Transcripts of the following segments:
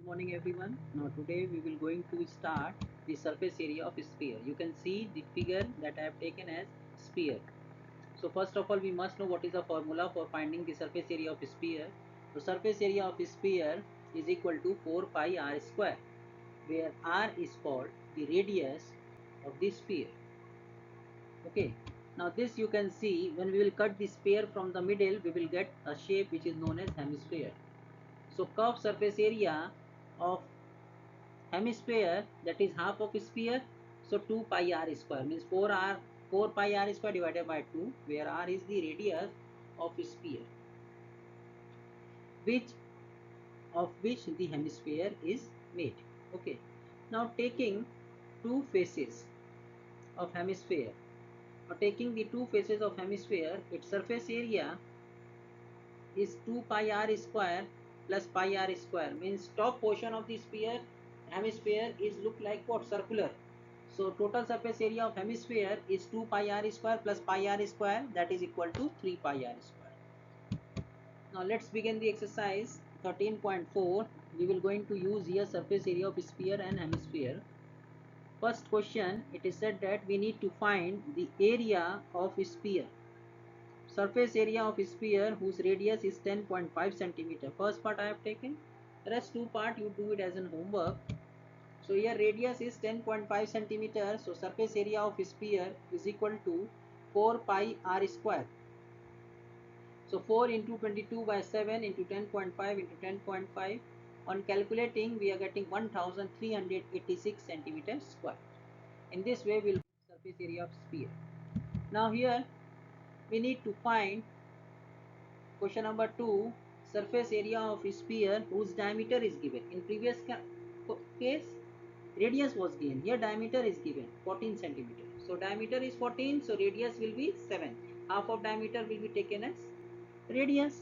Morning everyone. Now today we will going to start the surface area of a sphere. You can see the figure that I have taken as sphere. So first of all we must know what is the formula for finding the surface area of a sphere. The surface area of a sphere is equal to 4 pi r square, where r is called the radius of the sphere. Okay. Now this you can see, when we will cut the sphere from the middle, we will get a shape which is known as hemisphere. So curved surface area of hemisphere, that is half of a sphere, so 2 pi r square means 4 pi r square divided by 2, where r is the radius of a sphere, which of which the hemisphere is made. Okay, now taking two faces of hemisphere, taking the two faces of hemisphere, its surface area is 2 pi r square plus pi r square, means top portion of the sphere hemisphere is look like what, circular. So total surface area of hemisphere is 2 pi r square plus pi r square, that is equal to 3 pi r square. Now let's begin the exercise 13.4. We will going to use here surface area of sphere and hemisphere. First question, it is said that we need to find the area of sphere. Surface area of sphere whose radius is 10.5 centimeter. First part I have taken. Rest two part you do it as an homework. So here radius is 10.5 centimeter. So surface area of sphere is equal to 4 pi r square. So 4 into 22 by 7 into 10.5 into 10.5. On calculating, we are getting 1386 centimeters square. In this way, we will find surface area of sphere. Now here we need to find question number 2, surface area of sphere whose diameter is given. In previous case, radius was given. Here diameter is given 14 centimeter. So diameter is 14, so radius will be 7. Half of diameter will be taken as radius.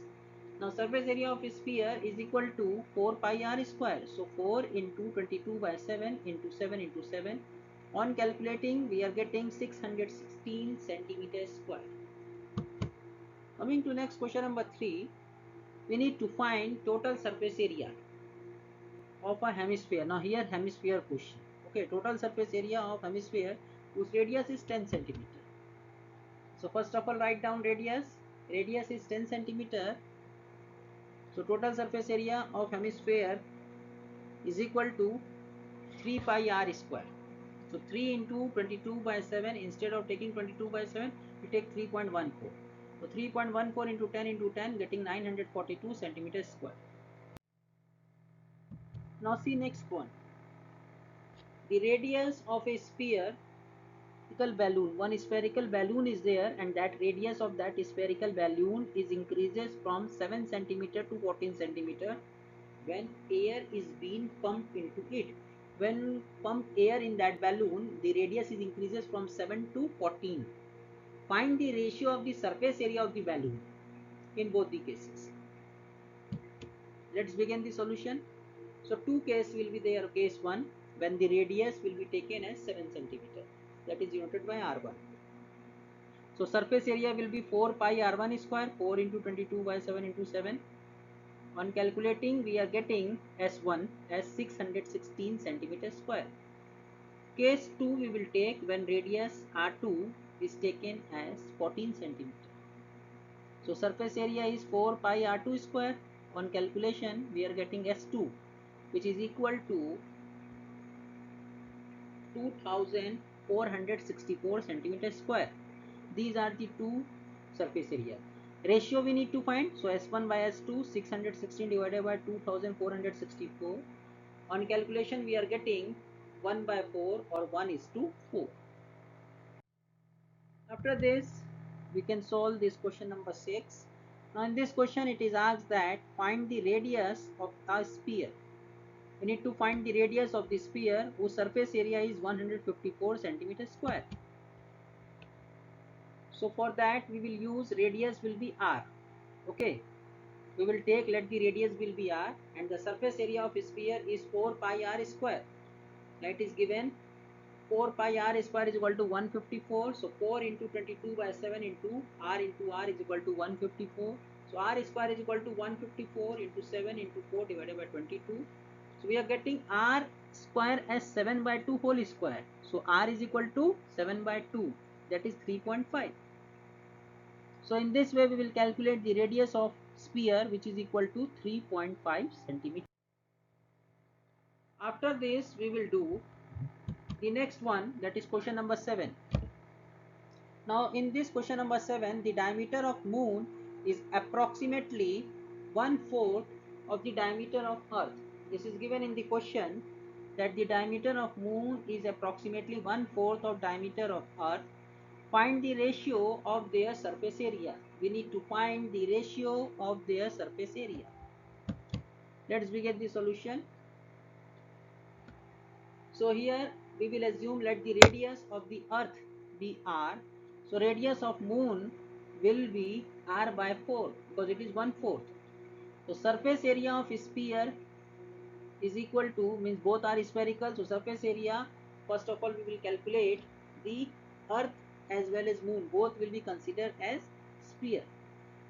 Now surface area of sphere is equal to 4 pi r square. So 4 into 22 by 7 into 7 into 7. On calculating, we are getting 616 centimeters square. Coming to next question number 3, we need to find total surface area of a hemisphere. Now here hemisphere question. Okay, total surface area of hemisphere whose radius is 10 centimeter. So first of all write down radius. Radius is 10 centimeter. So total surface area of hemisphere is equal to 3 pi r square. So 3 into 22 by 7, instead of taking 22 by 7, we take 3.14. So 3.14 into 10 getting 942 centimeters square. Now see next one. The radius of a spherical balloon. One spherical balloon is there, and that radius of that spherical balloon is increases from 7 centimeter to 14 centimeter when air is being pumped into it. When pump air in that balloon, the radius is increases from 7 to 14. Find the ratio of the surface area of the balloon in both the cases. Let's begin the solution. So two cases will be there. Case 1, when the radius will be taken as 7 centimeter, that is denoted by r1. So surface area will be 4 pi r1 square, 4 into 22 by 7 into 7. On calculating, we are getting S1 as 616 centimeter square. Case 2 we will take when radius R2 is taken as 14 centimeter. So surface area is 4 pi R2 square. On calculation, we are getting S2, which is equal to 2464 centimeter square. These are the two surface area. Ratio we need to find. So S1 by S2, 616 divided by 2464. On calculation, we are getting 1 by 4 or 1 is to 4. After this, we can solve this question number 6. Now in this question, it is asked that find the radius of a sphere. We need to find the radius of the sphere whose surface area is 154 centimeter square. So for that, we will use radius will be r. Okay, we will take, let the radius will be r, and the surface area of sphere is 4 pi r square. That is given 4 pi r square is equal to 154. So 4 into 22 by 7 into r is equal to 154. So r square is equal to 154 into 7 into 4 divided by 22. So we are getting r square as 7 by 2 whole square. So r is equal to 7 by 2, that is 3.5. So in this way we will calculate the radius of sphere, which is equal to 3.5 centimeter. After this we will do the next one, that is question number 7. Now in this question number 7, the diameter of moon is approximately 1/4 of the diameter of earth. This is given in the question, that the diameter of moon is approximately 1/4 of diameter of earth. Find the ratio of their surface area. We need to find the ratio of their surface area. Let's begin the solution. So here we will assume, let the radius of the earth be r. So radius of moon will be r by 4, because it is 1/4. So surface area of sphere is equal to, means both are spherical, so surface area, first of all we will calculate the earth as well as moon, both will be considered as sphere,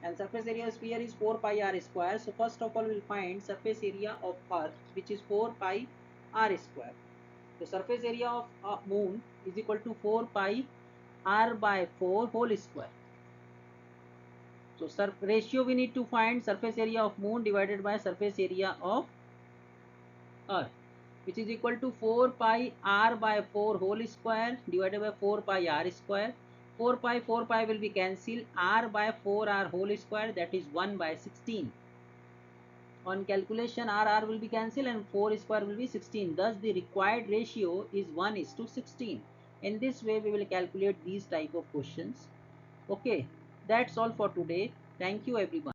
and surface area of sphere is 4 pi r square. So first of all we will find surface area of earth, which is 4 pi r square. The surface area of moon is equal to 4 pi r by 4 whole square. So ratio we need to find surface area of moon divided by surface area of earth, which is equal to 4 pi r by 4 whole square divided by 4 pi r square. 4 pi will be cancelled. R by 4 r whole square, that is 1 by 16. On calculation, r will be cancelled and 4 square will be 16. Thus the required ratio is 1:16. In this way we will calculate these type of questions. Okay, that's all for today. Thank you everyone.